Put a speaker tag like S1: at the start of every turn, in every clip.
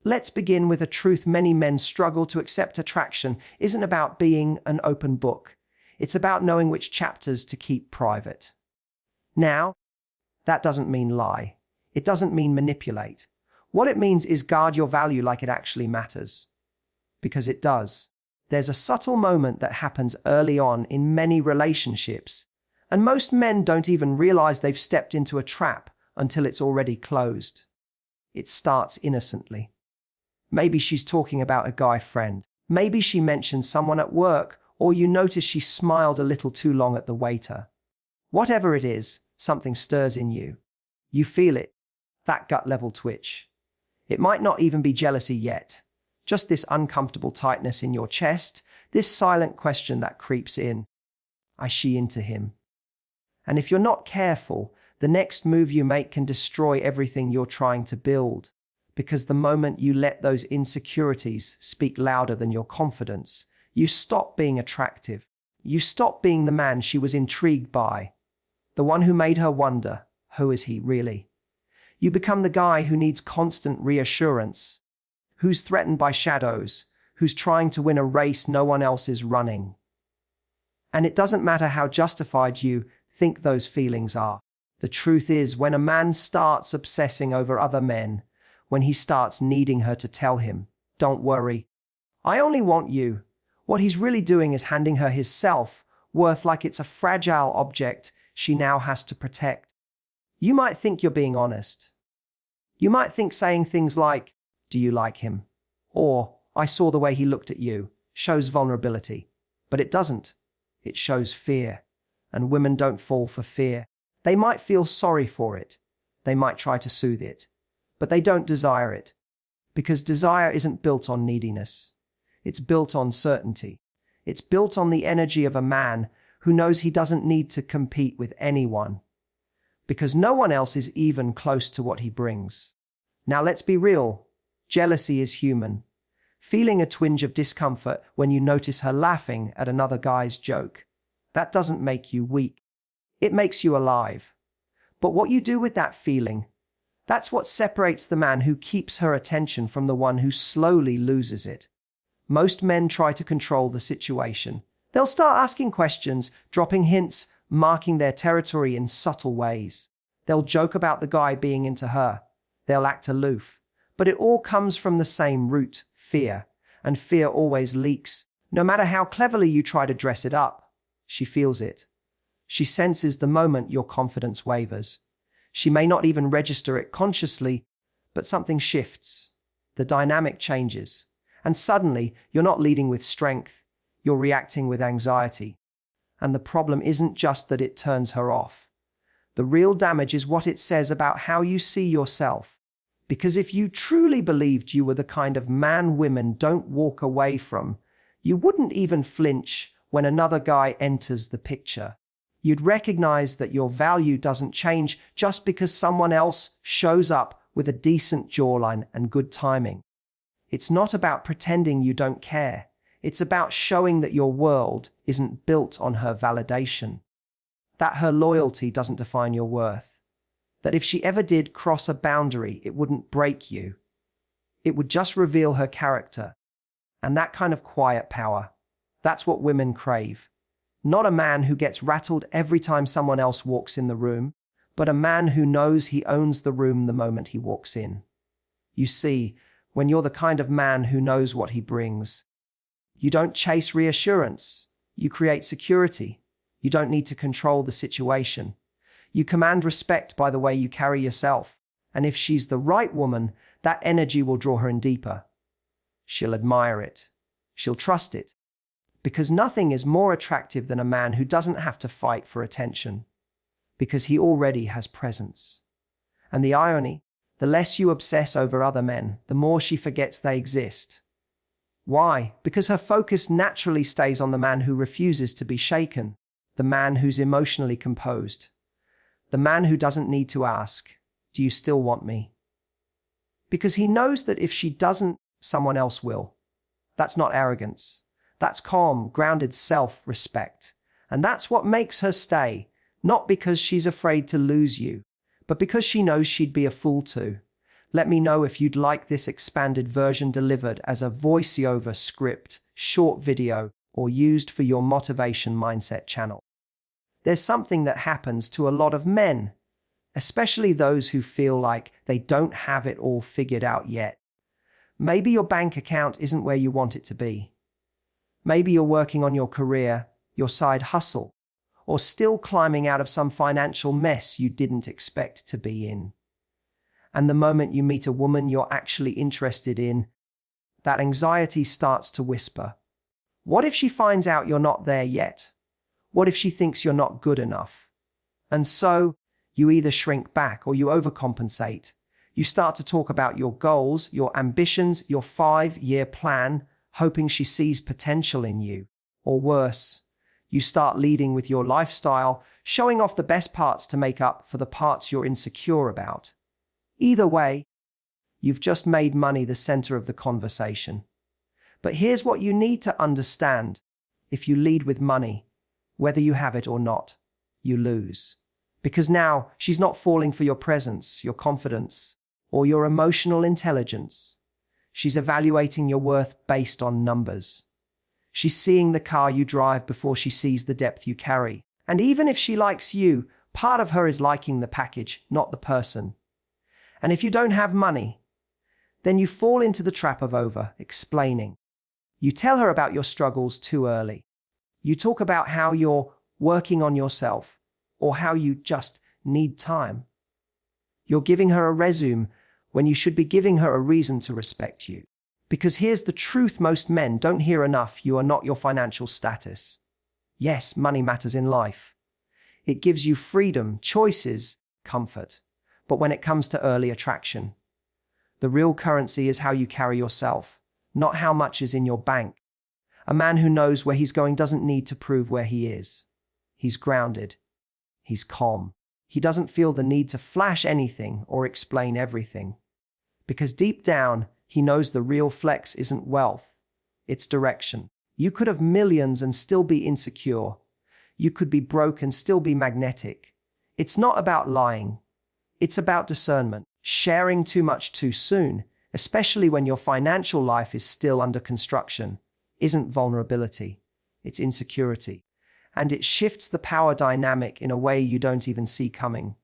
S1: Let's begin with a truth many men struggle to accept. Attraction isn't about being an open book. It's about knowing which chapters to keep private. Now, that doesn't mean lie. It doesn't mean manipulate. What it means is guard your value like it actually matters. Because it does. There's a subtle moment that happens early on in many relationships, and most men don't even realize they've stepped into a trap until it's already closed. It starts innocently. Maybe she's talking about a guy friend. Maybe she mentioned someone at work, or you notice she smiled a little too long at the waiter. Whatever it is, something stirs in you. You feel it, that gut-level twitch. It might not even be jealousy yet, just this uncomfortable tightness in your chest, this silent question that creeps in. Is she into him? And if you're not careful, the next move you make can destroy everything you're trying to build. Because the moment you let those insecurities speak louder than your confidence, you stop being attractive. You stop being the man she was intrigued by, the one who made her wonder, who is he really? You become the guy who needs constant reassurance, who's threatened by shadows, who's trying to win a race no one else is running. And it doesn't matter how justified you think those feelings are. The truth is, when a man starts obsessing over other men, when he starts needing her to tell him, "Don't worry, I only want you," what he's really doing is handing her his self-worth like it's a fragile object she now has to protect. You might think you're being honest. You might think saying things like, "Do you like him?" or "I saw the way he looked at you," shows vulnerability. But it doesn't. It shows fear. And women don't fall for fear. They might feel sorry for it. They might try to soothe it. But they don't desire it. Because desire isn't built on neediness. It's built on certainty. It's built on the energy of a man who knows he doesn't need to compete with anyone. Because no one else is even close to what he brings. Now let's be real. Jealousy is human. Feeling a twinge of discomfort when you notice her laughing at another guy's joke. That doesn't make you weak. It makes you alive. But what you do with that feeling, that's what separates the man who keeps her attention from the one who slowly loses it. Most men try to control the situation. They'll start asking questions, dropping hints, marking their territory in subtle ways. They'll joke about the guy being into her. They'll act aloof. But it all comes from the same root, fear. And fear always leaks. No matter how cleverly you try to dress it up, she feels it. She senses the moment your confidence wavers. She may not even register it consciously, but something shifts. The dynamic changes. And suddenly, you're not leading with strength. You're reacting with anxiety. And the problem isn't just that it turns her off. The real damage is what it says about how you see yourself. Because if you truly believed you were the kind of man women don't walk away from, you wouldn't even flinch when another guy enters the picture. You'd recognize that your value doesn't change just because someone else shows up with a decent jawline and good timing. It's not about pretending you don't care. It's about showing that your world isn't built on her validation. That her loyalty doesn't define your worth. That if she ever did cross a boundary, it wouldn't break you. It would just reveal her character. And that kind of quiet power, that's what women crave. Not a man who gets rattled every time someone else walks in the room, but a man who knows he owns the room the moment he walks in. You see, when you're the kind of man who knows what he brings, you don't chase reassurance. You create security. You don't need to control the situation. You command respect by the way you carry yourself. And if she's the right woman, that energy will draw her in deeper. She'll admire it. She'll trust it. Because nothing is more attractive than a man who doesn't have to fight for attention. Because he already has presence. And the irony, the less you obsess over other men, the more she forgets they exist. Why? Because her focus naturally stays on the man who refuses to be shaken, the man who's emotionally composed, the man who doesn't need to ask, "Do you still want me?" Because he knows that if she doesn't, someone else will. That's not arrogance. That's calm, grounded self-respect. And that's what makes her stay, not because she's afraid to lose you, but because she knows she'd be a fool to. Let me know if you'd like this expanded version delivered as a voiceover script, short video, or used for your motivation mindset channel. There's something that happens to a lot of men, especially those who feel like they don't have it all figured out yet. Maybe your bank account isn't where you want it to be. Maybe you're working on your career, your side hustle, or still climbing out of some financial mess you didn't expect to be in. And the moment you meet a woman you're actually interested in, that anxiety starts to whisper. What if she finds out you're not there yet? What if she thinks you're not good enough? And so, you either shrink back or you overcompensate. You start to talk about your goals, your ambitions, your 5-year plan, hoping she sees potential in you. Or worse, you start leading with your lifestyle, showing off the best parts to make up for the parts you're insecure about. Either way, you've just made money the center of the conversation. But here's what you need to understand. If you lead with money, whether you have it or not, you lose. Because now she's not falling for your presence, your confidence, or your emotional intelligence. She's evaluating your worth based on numbers. She's seeing the car you drive before she sees the depth you carry. And even if she likes you, part of her is liking the package, not the person. And if you don't have money, then you fall into the trap of over-explaining. You tell her about your struggles too early. You talk about how you're working on yourself, or how you just need time. You're giving her a resume when you should be giving her a reason to respect you. Because here's the truth most men don't hear enough: you are not your financial status. Yes, money matters in life. It gives you freedom, choices, comfort. But when it comes to early attraction, the real currency is how you carry yourself, not how much is in your bank. A man who knows where he's going doesn't need to prove where he is. He's grounded. He's calm. He doesn't feel the need to flash anything or explain everything. Because deep down, he knows the real flex isn't wealth, it's direction. You could have millions and still be insecure. You could be broke and still be magnetic. It's not about lying. It's about discernment. Sharing too much too soon, especially when your financial life is still under construction, isn't vulnerability. It's insecurity. And it shifts the power dynamic in a way you don't even see coming.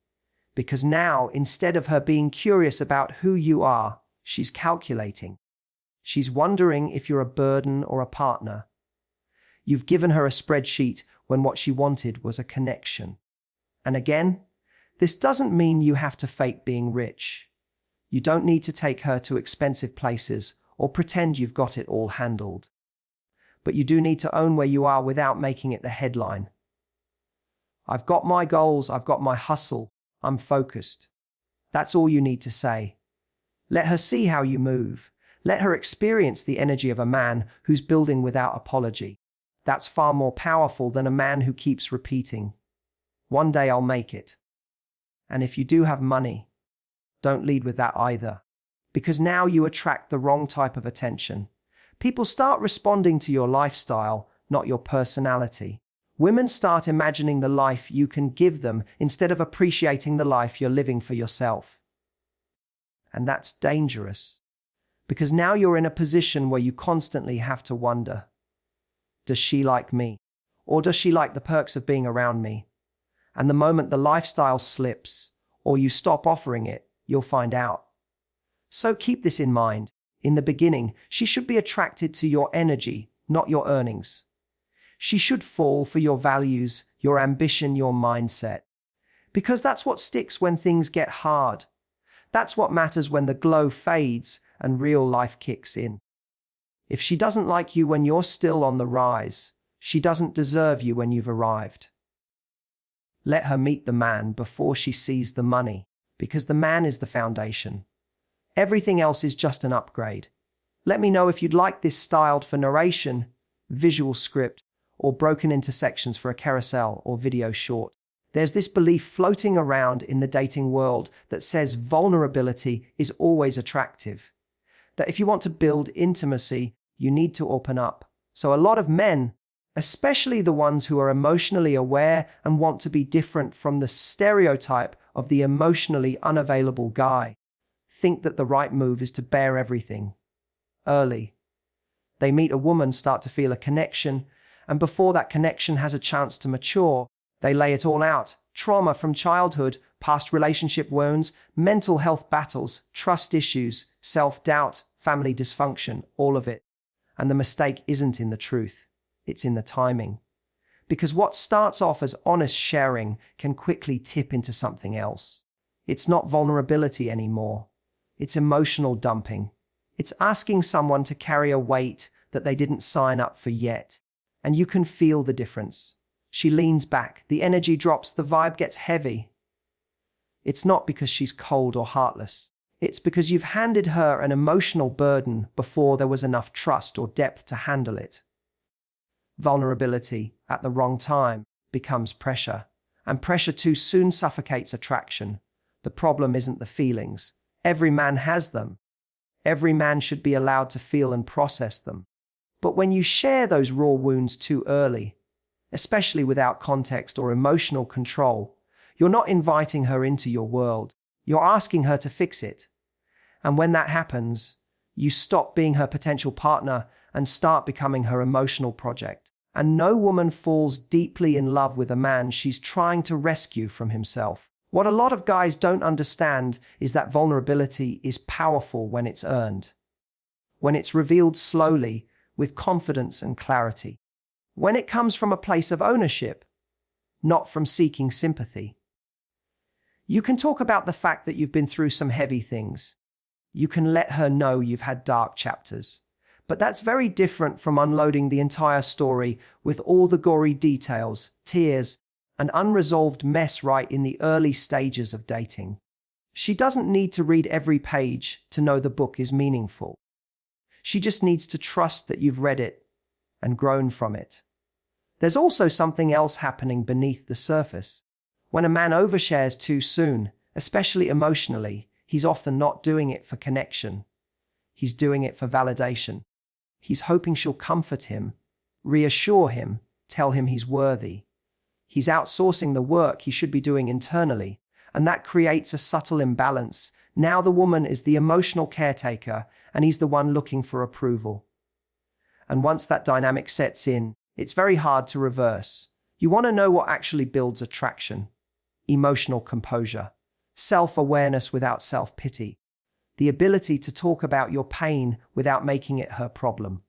S1: Because now, instead of her being curious about who you are, she's calculating. She's wondering if you're a burden or a partner. You've given her a spreadsheet when what she wanted was a connection. And again, this doesn't mean you have to fake being rich. You don't need to take her to expensive places or pretend you've got it all handled. But you do need to own where you are without making it the headline. I've got my goals, I've got my hustle, I'm focused. That's all you need to say. Let her see how you move. Let her experience the energy of a man who's building without apology. That's far more powerful than a man who keeps repeating, "One day I'll make it." And if you do have money, don't lead with that either. Because now you attract the wrong type of attention. People start responding to your lifestyle, not your personality. Women start imagining the life you can give them instead of appreciating the life you're living for yourself. And that's dangerous. Because now you're in a position where you constantly have to wonder, does she like me? Or does she like the perks of being around me? And the moment the lifestyle slips, or you stop offering it, you'll find out. So keep this in mind. In the beginning, she should be attracted to your energy, not your earnings. She should fall for your values, your ambition, your mindset. Because that's what sticks when things get hard. That's what matters when the glow fades and real life kicks in. If she doesn't like you when you're still on the rise, she doesn't deserve you when you've arrived. Let her meet the man before she sees the money, because the man is the foundation. Everything else is just an upgrade. Let me know if you'd like this styled for narration, visual script, or broken into sections for a carousel or video short. There's this belief floating around in the dating world that says vulnerability is always attractive. That if you want to build intimacy, you need to open up. So a lot of men, especially the ones who are emotionally aware and want to be different from the stereotype of the emotionally unavailable guy, think that the right move is to bear everything early. They meet a woman, start to feel a connection, and before that connection has a chance to mature, they lay it all out. Trauma from childhood, past relationship wounds, mental health battles, trust issues, self-doubt, family dysfunction, all of it. And the mistake isn't in the truth, it's in the timing. Because what starts off as honest sharing can quickly tip into something else. It's not vulnerability anymore. It's emotional dumping. It's asking someone to carry a weight that they didn't sign up for yet. And you can feel the difference. She leans back, the energy drops, the vibe gets heavy. It's not because she's cold or heartless. It's because you've handed her an emotional burden before there was enough trust or depth to handle it. Vulnerability at the wrong time becomes pressure, and pressure too soon suffocates attraction. The problem isn't the feelings. Every man has them. Every man should be allowed to feel and process them. But when you share those raw wounds too early, especially without context or emotional control, you're not inviting her into your world. You're asking her to fix it. And when that happens, you stop being her potential partner and start becoming her emotional project. And no woman falls deeply in love with a man she's trying to rescue from himself. What a lot of guys don't understand is that vulnerability is powerful when it's earned, when it's revealed slowly, with confidence and clarity, when it comes from a place of ownership, not from seeking sympathy. You can talk about the fact that you've been through some heavy things. You can let her know you've had dark chapters. But that's very different from unloading the entire story with all the gory details, tears, and unresolved mess right in the early stages of dating. She doesn't need to read every page to know the book is meaningful. She just needs to trust that you've read it and grown from it. There's also something else happening beneath the surface. When a man overshares too soon, especially emotionally, he's often not doing it for connection. He's doing it for validation. He's hoping she'll comfort him, reassure him, tell him he's worthy. He's outsourcing the work he should be doing internally, and that creates a subtle imbalance. Now the woman is the emotional caretaker, and he's the one looking for approval. And once that dynamic sets in, it's very hard to reverse. You want to know what actually builds attraction: emotional composure, self-awareness without self-pity, the ability to talk about your pain without making it her problem.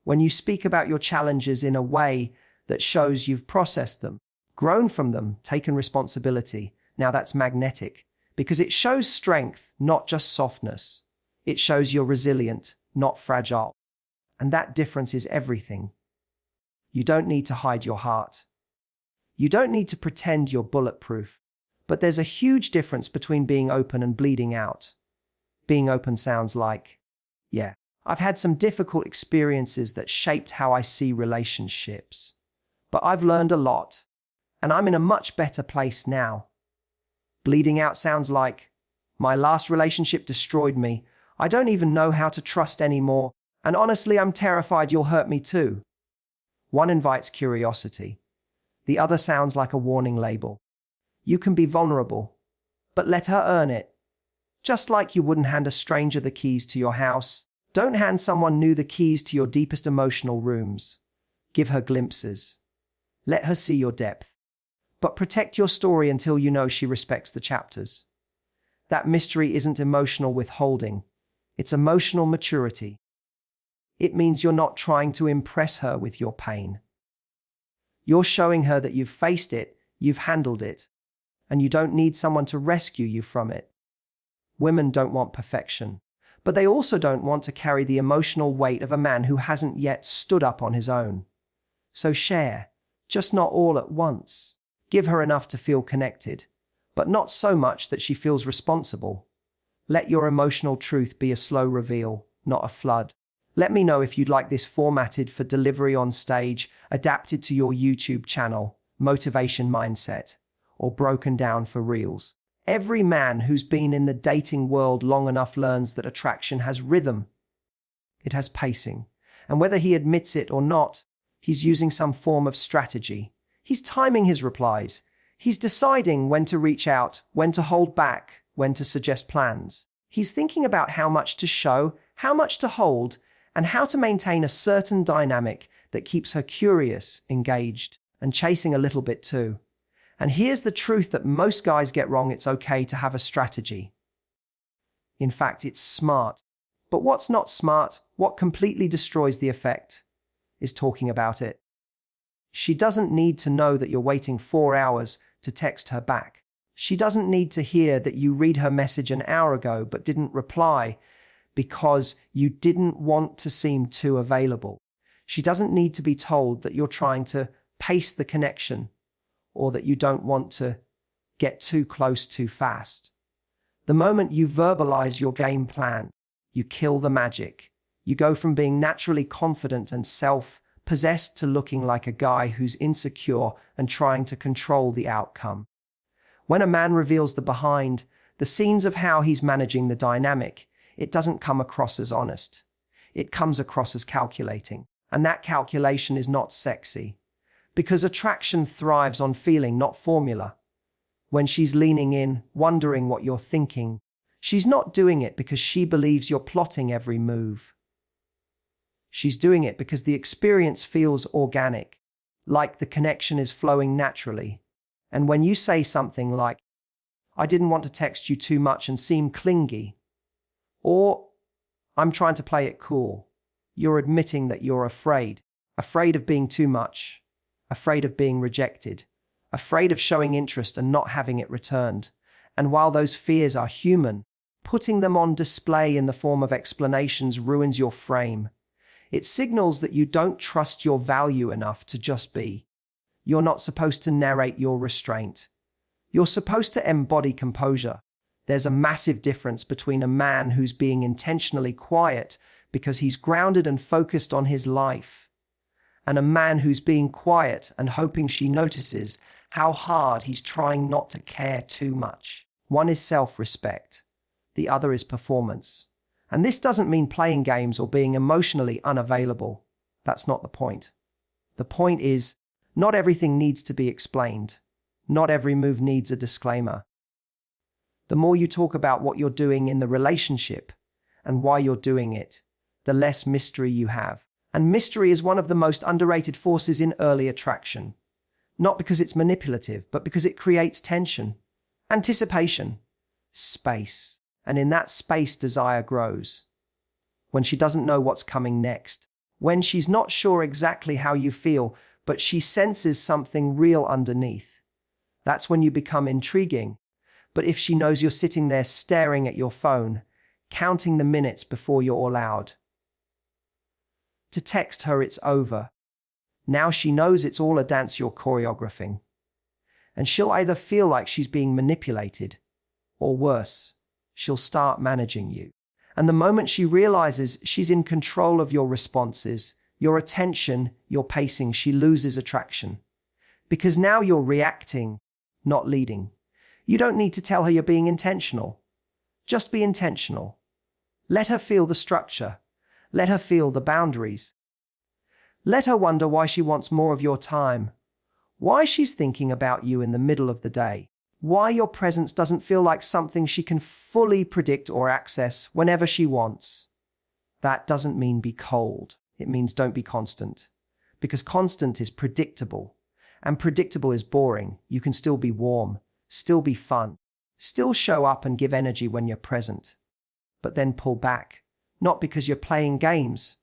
S1: When you speak about your challenges in a way that shows you've processed them, grown from them, taken responsibility, now that's magnetic, because it shows strength, not just softness. It shows you're resilient, not fragile. And that difference is everything. You don't need to hide your heart. You don't need to pretend you're bulletproof. But there's a huge difference between being open and bleeding out. Being open sounds like, yeah, I've had some difficult experiences that shaped how I see relationships. But I've learned a lot, and I'm in a much better place now. Bleeding out sounds like, my last relationship destroyed me. I don't even know how to trust anymore, and honestly, I'm terrified you'll hurt me too. One invites curiosity. The other sounds like a warning label. You can be vulnerable, but let her earn it. Just like you wouldn't hand a stranger the keys to your house, don't hand someone new the keys to your deepest emotional rooms. Give her glimpses. Let her see your depth. But protect your story until you know she respects the chapters. That mystery isn't emotional withholding. It's emotional maturity. It means you're not trying to impress her with your pain. You're showing her that you've faced it, you've handled it, and you don't need someone to rescue you from it. Women don't want perfection, but they also don't want to carry the emotional weight of a man who hasn't yet stood up on his own. So share, just not all at once. Give her enough to feel connected, but not so much that she feels responsible. Let your emotional truth be a slow reveal, not a flood. Let me know if you'd like this formatted for delivery on stage, adapted to your YouTube channel, Motivation Mindset, or broken down for reels. Every man who's been in the dating world long enough learns that attraction has rhythm. It has pacing. And whether he admits it or not, he's using some form of strategy. He's timing his replies. He's deciding when to reach out, when to hold back, when to suggest plans. He's thinking about how much to show, how much to hold, and how to maintain a certain dynamic that keeps her curious, engaged, and chasing a little bit too. And here's the truth that most guys get wrong: it's okay to have a strategy. In fact, it's smart. But what's not smart, what completely destroys the effect, is talking about it. She doesn't need to know that you're waiting 4 hours to text her back. She doesn't need to hear that you read her message an hour ago but didn't reply because you didn't want to seem too available. She doesn't need to be told that you're trying to pace the connection or that you don't want to get too close too fast. The moment you verbalize your game plan, you kill the magic. You go from being naturally confident and self-possessed to looking like a guy who's insecure and trying to control the outcome. When a man reveals the behind the scenes of how he's managing the dynamic, it doesn't come across as honest. It comes across as calculating. And that calculation is not sexy. Because attraction thrives on feeling, not formula. When she's leaning in, wondering what you're thinking, she's not doing it because she believes you're plotting every move. She's doing it because the experience feels organic, like the connection is flowing naturally. And when you say something like, "I didn't want to text you too much and seem clingy," or "I'm trying to play it cool," you're admitting that you're afraid of being too much, afraid of being rejected, afraid of showing interest and not having it returned. And while those fears are human, putting them on display in the form of explanations ruins your frame. It signals that you don't trust your value enough to just be. You're not supposed to narrate your restraint. You're supposed to embody composure. There's a massive difference between a man who's being intentionally quiet because he's grounded and focused on his life, and a man who's being quiet and hoping she notices how hard he's trying not to care too much. One is self-respect. The other is performance. And this doesn't mean playing games or being emotionally unavailable. That's not the point. The point is, not everything needs to be explained. Not every move needs a disclaimer. The more you talk about what you're doing in the relationship and why you're doing it, the less mystery you have. And mystery is one of the most underrated forces in early attraction. Not because it's manipulative, but because it creates tension, anticipation, space. And in that space, desire grows. When she doesn't know what's coming next, when she's not sure exactly how you feel, but she senses something real underneath, that's when you become intriguing. But if she knows you're sitting there staring at your phone, counting the minutes before you're allowed to text her it's over, now she knows it's all a dance you're choreographing. And she'll either feel like she's being manipulated, or worse, she'll start managing you. And the moment she realizes she's in control of your responses, your attention, your pacing, she loses attraction. Because now you're reacting, not leading. You don't need to tell her you're being intentional. Just be intentional. Let her feel the structure. Let her feel the boundaries. Let her wonder why she wants more of your time. Why she's thinking about you in the middle of the day. Why your presence doesn't feel like something she can fully predict or access whenever she wants. That doesn't mean be cold. It means don't be constant. Because constant is predictable. And predictable is boring. You can still be warm, still be fun, still show up and give energy when you're present. But then pull back. Not because you're playing games,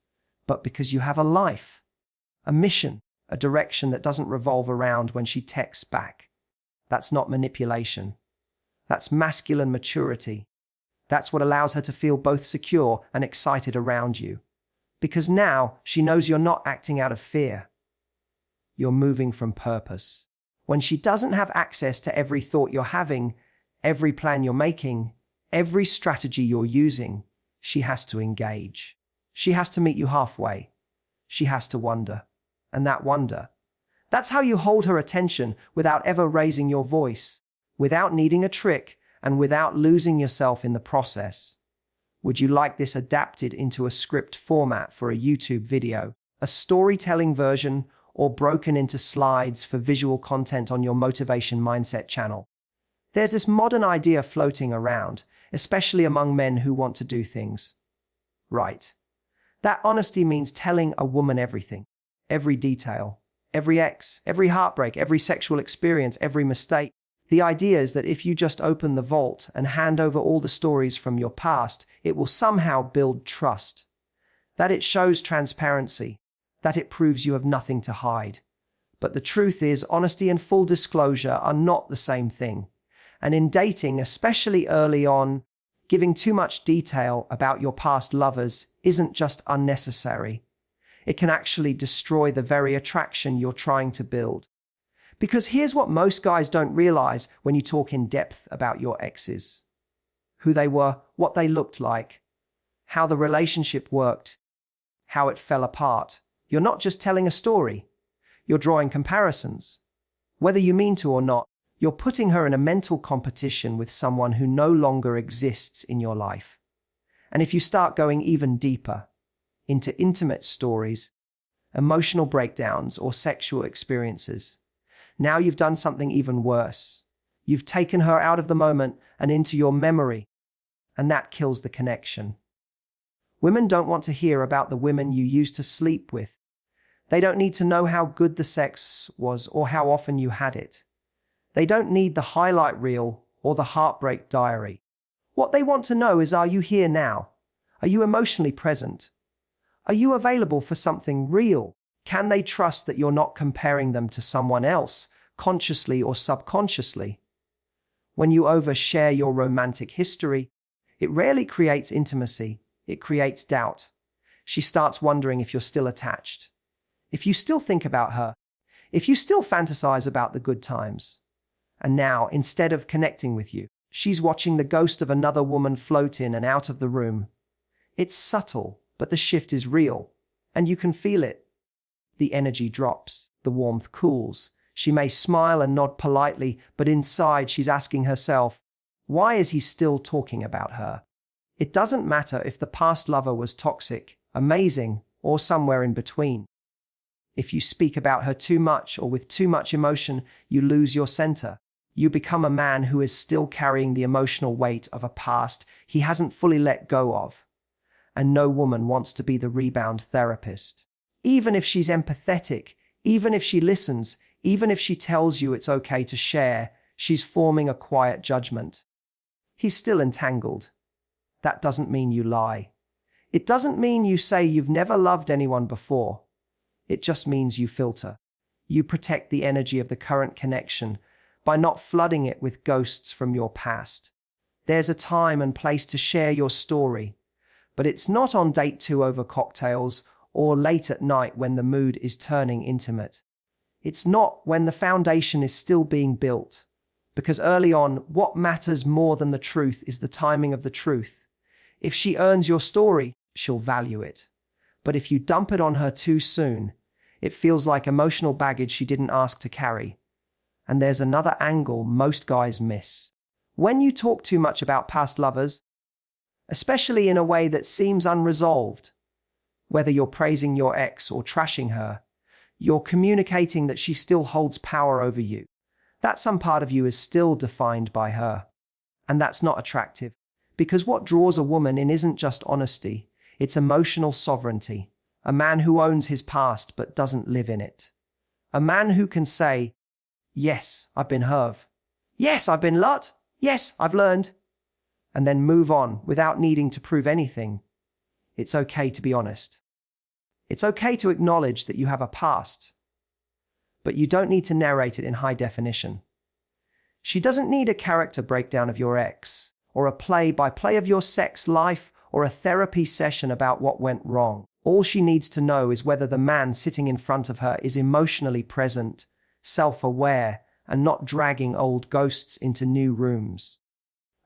S1: but because you have a life, a mission, a direction that doesn't revolve around when she texts back. That's not manipulation. That's masculine maturity. That's what allows her to feel both secure and excited around you. Because now she knows you're not acting out of fear. You're moving from purpose. When she doesn't have access to every thought you're having, every plan you're making, every strategy you're using, she has to engage. She has to meet you halfway. She has to wonder. And that wonder, that's how you hold her attention without ever raising your voice, without needing a trick, and without losing yourself in the process. Would you like this adapted into a script format for a YouTube video, a storytelling version, or broken into slides for visual content on your Motivation Mindset channel? There's this modern idea floating around, especially among men who want to do things right. That honesty means telling a woman everything, every detail, every ex, every heartbreak, every sexual experience, every mistake. The idea is that if you just open the vault and hand over all the stories from your past, it will somehow build trust. That it shows transparency, that it proves you have nothing to hide. But the truth is, honesty and full disclosure are not the same thing. And in dating, especially early on, giving too much detail about your past lovers isn't just unnecessary. It can actually destroy the very attraction you're trying to build. Because here's what most guys don't realize when you talk in depth about your exes: who they were, what they looked like, how the relationship worked, how it fell apart. You're not just telling a story. You're drawing comparisons. Whether you mean to or not, you're putting her in a mental competition with someone who no longer exists in your life. And if you start going even deeper into intimate stories, emotional breakdowns, or sexual experiences, now you've done something even worse. You've taken her out of the moment and into your memory, and that kills the connection. Women don't want to hear about the women you used to sleep with. They don't need to know how good the sex was or how often you had it. They don't need the highlight reel or the heartbreak diary. What they want to know is, are you here now? Are you emotionally present? Are you available for something real? Can they trust that you're not comparing them to someone else, consciously or subconsciously? When you overshare your romantic history, it rarely creates intimacy, it creates doubt. She starts wondering if you're still attached, if you still think about her, if you still fantasize about the good times. And now, instead of connecting with you, she's watching the ghost of another woman float in and out of the room. It's subtle, but the shift is real, and you can feel it. The energy drops, the warmth cools. She may smile and nod politely, but inside she's asking herself, why is he still talking about her? It doesn't matter if the past lover was toxic, amazing, or somewhere in between. If you speak about her too much or with too much emotion, you lose your center. You become a man who is still carrying the emotional weight of a past he hasn't fully let go of. And no woman wants to be the rebound therapist. Even if she's empathetic, even if she listens, even if she tells you it's okay to share, she's forming a quiet judgment. He's still entangled. That doesn't mean you lie. It doesn't mean you say you've never loved anyone before. It just means you filter. You protect the energy of the current connection by not flooding it with ghosts from your past. There's a time and place to share your story, but it's not on date 2 over cocktails or late at night when the mood is turning intimate. It's not when the foundation is still being built, because early on, what matters more than the truth is the timing of the truth. If she earns your story, she'll value it. But if you dump it on her too soon, it feels like emotional baggage she didn't ask to carry. And there's another angle most guys miss. When you talk too much about past lovers, especially in a way that seems unresolved, whether you're praising your ex or trashing her, you're communicating that she still holds power over you, that some part of you is still defined by her. And that's not attractive, because what draws a woman in isn't just honesty, it's emotional sovereignty. A man who owns his past but doesn't live in it. A man who can say, yes, I've been hurt. Yes, I've been lut. Yes, I've learned. And then move on without needing to prove anything. It's okay to be honest. It's okay to acknowledge that you have a past. But you don't need to narrate it in high definition. She doesn't need a character breakdown of your ex, or a play-by-play of your sex life, or a therapy session about what went wrong. All she needs to know is whether the man sitting in front of her is emotionally present, self-aware, and not dragging old ghosts into new rooms.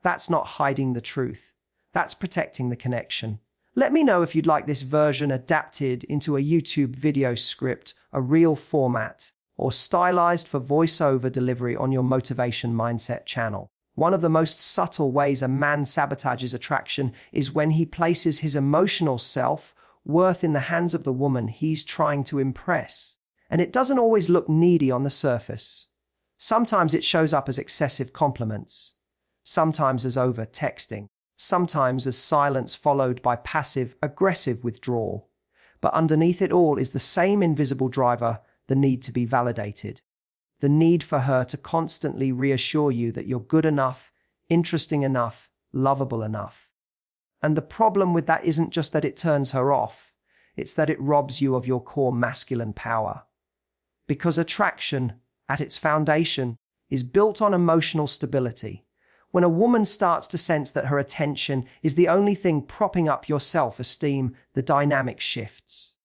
S1: That's not hiding the truth. That's protecting the connection. Let me know if you'd like this version adapted into a YouTube video script, a real format, or stylized for voiceover delivery on your Motivation Mindset channel. One of the most subtle ways a man sabotages attraction is when he places his emotional self-worth in the hands of the woman he's trying to impress. And it doesn't always look needy on the surface. Sometimes it shows up as excessive compliments. Sometimes as over-texting. sometimes as silence followed by passive-aggressive withdrawal. But underneath it all is the same invisible driver, the need to be validated. The need for her to constantly reassure you that you're good enough, interesting enough, lovable enough. And the problem with that isn't just that it turns her off, it's that it robs you of your core masculine power. Because attraction, at its foundation, is built on emotional stability. When a woman starts to sense that her attention is the only thing propping up your self-esteem, the dynamic shifts.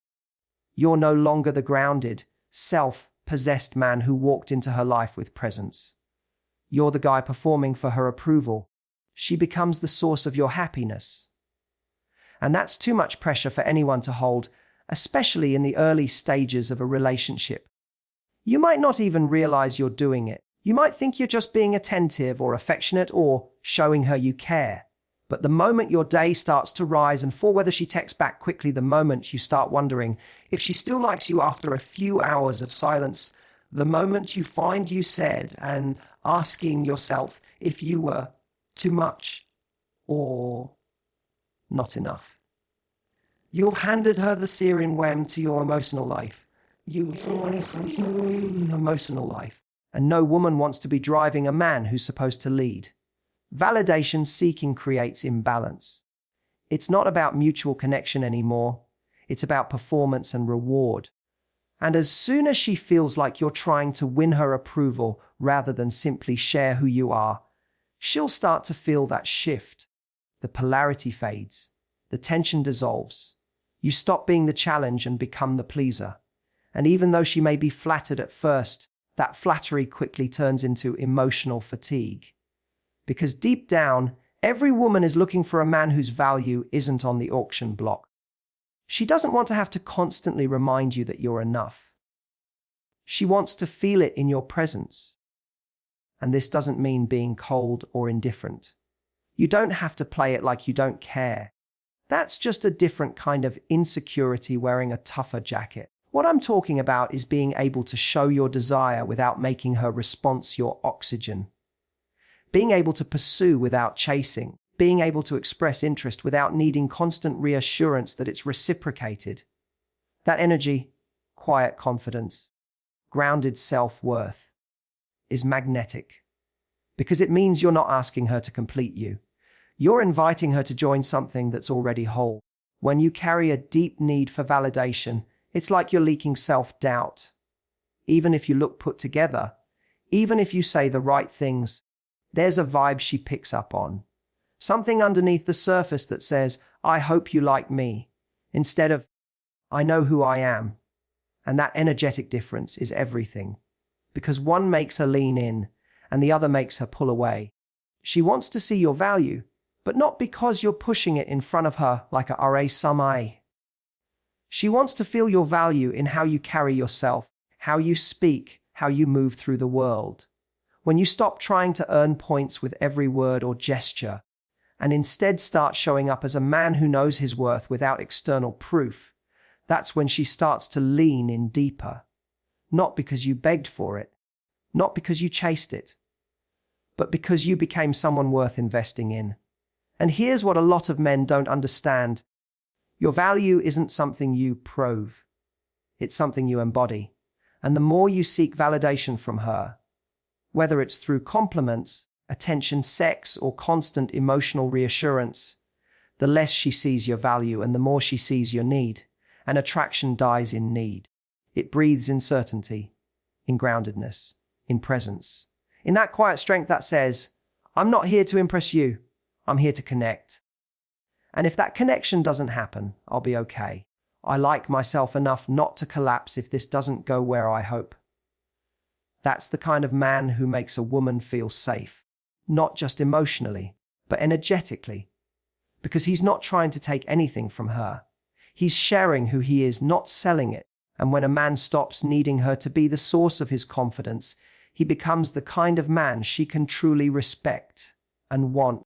S1: You're no longer the grounded, self-possessed man who walked into her life with presence. You're the guy performing for her approval. She becomes the source of your happiness. And that's too much pressure for anyone to hold, especially in the early stages of a relationship. You might not even realize you're doing it. You might think you're just being attentive or affectionate or showing her you care. But the moment your day starts to rise and fall, whether she texts back quickly, the moment you start wondering if she still likes you after a few hours of silence, the moment you find you said and asking yourself if you were too much or not enough. You've handed her the Syrian wham to your emotional life. Emotional life. And no woman wants to be driving a man who's supposed to lead. Validation seeking creates imbalance. It's not about mutual connection anymore. It's about performance and reward. And as soon as she feels like you're trying to win her approval rather than simply share who you are, she'll start to feel that shift. The polarity fades. The tension dissolves. You stop being the challenge and become the pleaser. And even though she may be flattered at first, that flattery quickly turns into emotional fatigue. Because deep down, every woman is looking for a man whose value isn't on the auction block. She doesn't want to have to constantly remind you that you're enough. She wants to feel it in your presence. And this doesn't mean being cold or indifferent. You don't have to play it like you don't care. That's just a different kind of insecurity wearing a tougher jacket. What I'm talking about is being able to show your desire without making her response your oxygen. Being able to pursue without chasing. Being able to express interest without needing constant reassurance that it's reciprocated. That energy, quiet confidence, grounded self-worth, is magnetic. Because it means you're not asking her to complete you. You're inviting her to join something that's already whole. When you carry a deep need for validation, it's like you're leaking self-doubt. Even if you look put together, even if you say the right things, there's a vibe she picks up on. Something underneath the surface that says, I hope you like me, instead of, I know who I am. And that energetic difference is everything. Because one makes her lean in, and the other makes her pull away. She wants to see your value, but not because you're pushing it in front of her like a RA. She wants to feel your value in how you carry yourself, how you speak, how you move through the world. When you stop trying to earn points with every word or gesture, and instead start showing up as a man who knows his worth without external proof, that's when she starts to lean in deeper. Not because you begged for it, not because you chased it, but because you became someone worth investing in. And here's what a lot of men don't understand. Your value isn't something you prove. It's something you embody. And the more you seek validation from her, whether it's through compliments, attention, sex, or constant emotional reassurance, the less she sees your value and the more she sees your need. And attraction dies in need. It breathes in certainty, in groundedness, in presence. In that quiet strength that says, I'm not here to impress you. I'm here to connect. And if that connection doesn't happen, I'll be okay. I like myself enough not to collapse if this doesn't go where I hope. That's the kind of man who makes a woman feel safe, not just emotionally, but energetically. Because he's not trying to take anything from her. He's sharing who he is, not selling it. And when a man stops needing her to be the source of his confidence, he becomes the kind of man she can truly respect and want.